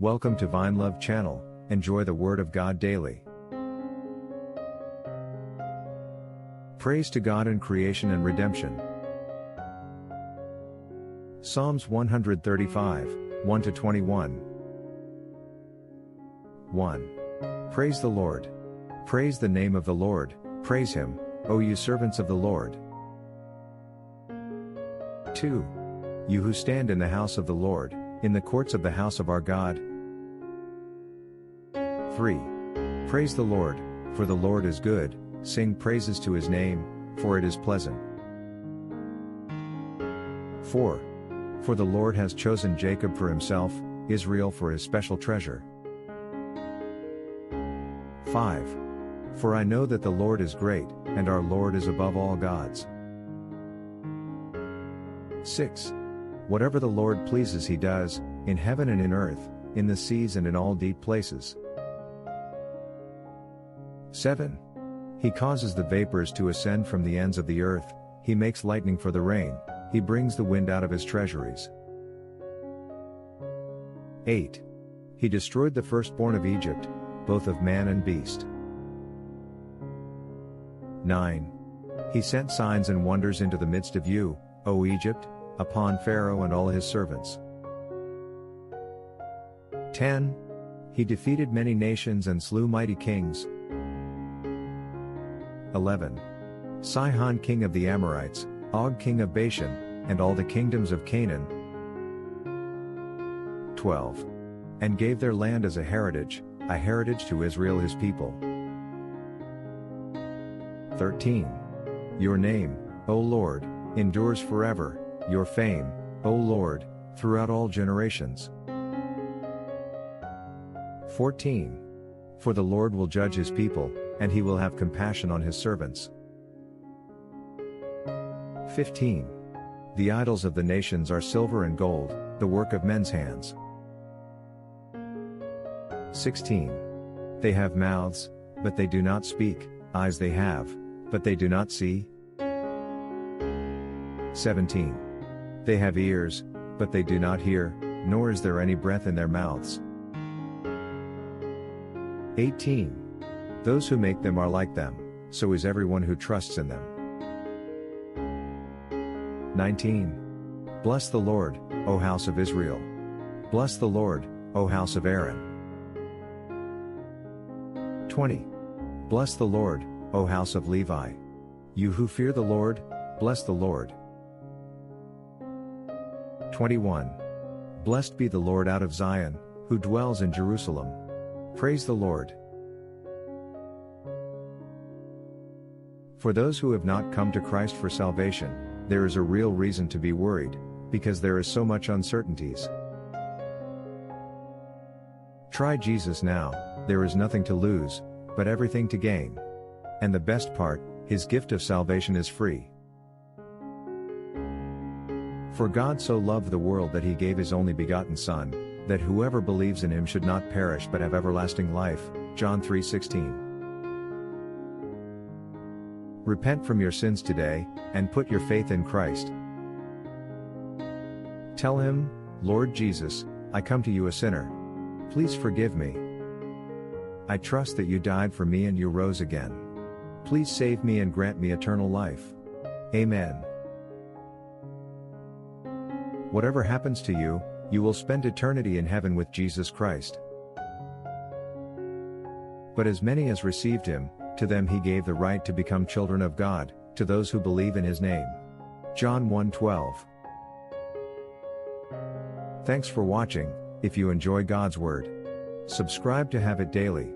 Welcome to Vine Love Channel. Enjoy the Word of God daily. Praise to God in creation and redemption. Psalms 135, 1-21. 1. Praise the Lord. Praise the name of the Lord, praise Him, O you servants of the Lord. 2. You who stand in the house of the Lord, in the courts of the house of our God. 3. Praise the Lord, for the Lord is good, sing praises to His name, for it is pleasant. 4. For the Lord has chosen Jacob for Himself, Israel for His special treasure. 5. For I know that the Lord is great, and our Lord is above all gods. 6. Whatever the Lord pleases He does, in heaven and in earth, in the seas and in all deep places. 7. He causes the vapors to ascend from the ends of the earth, He makes lightning for the rain, He brings the wind out of His treasuries. 8. He destroyed the firstborn of Egypt, both of man and beast. 9. He sent signs and wonders into the midst of you, O Egypt, upon Pharaoh and all his servants. 10. He defeated many nations and slew mighty kings. 11. Sihon king of the Amorites, Og king of Bashan, and all the kingdoms of Canaan. 12. And gave their land as a heritage to Israel His people. 13. Your name, O Lord, endures forever, your fame, O Lord, throughout all generations. 14. For the Lord will judge His people, and He will have compassion on His servants. 15. The idols of the nations are silver and gold, the work of men's hands. 16. They have mouths, but they do not speak, eyes they have, but they do not see. 17. They have ears, but they do not hear, nor is there any breath in their mouths. 18. Those who make them are like them, so is everyone who trusts in them. 19. Bless the Lord, O house of Israel. Bless the Lord, O house of Aaron. 20. Bless the Lord, O house of Levi. You who fear the Lord, bless the Lord. 21. Blessed be the Lord out of Zion, who dwells in Jerusalem. Praise the Lord. For those who have not come to Christ for salvation, there is a real reason to be worried, because there is so much uncertainties. Try Jesus now, there is nothing to lose, but everything to gain. And the best part, His gift of salvation is free. For God so loved the world that He gave His only begotten Son, that whoever believes in Him should not perish but have everlasting life. John 3:16. Repent from your sins today, and put your faith in Christ. Tell Him, Lord Jesus, I come to you a sinner. Please forgive me. I trust that you died for me and you rose again. Please save me and grant me eternal life. Amen. Whatever happens to you, you will spend eternity in heaven with Jesus Christ. But as many as received Him, to them He gave the right to become children of God, to those who believe in His name. John 1:12. Thanks for watching. If you enjoy God's Word, subscribe to have it daily.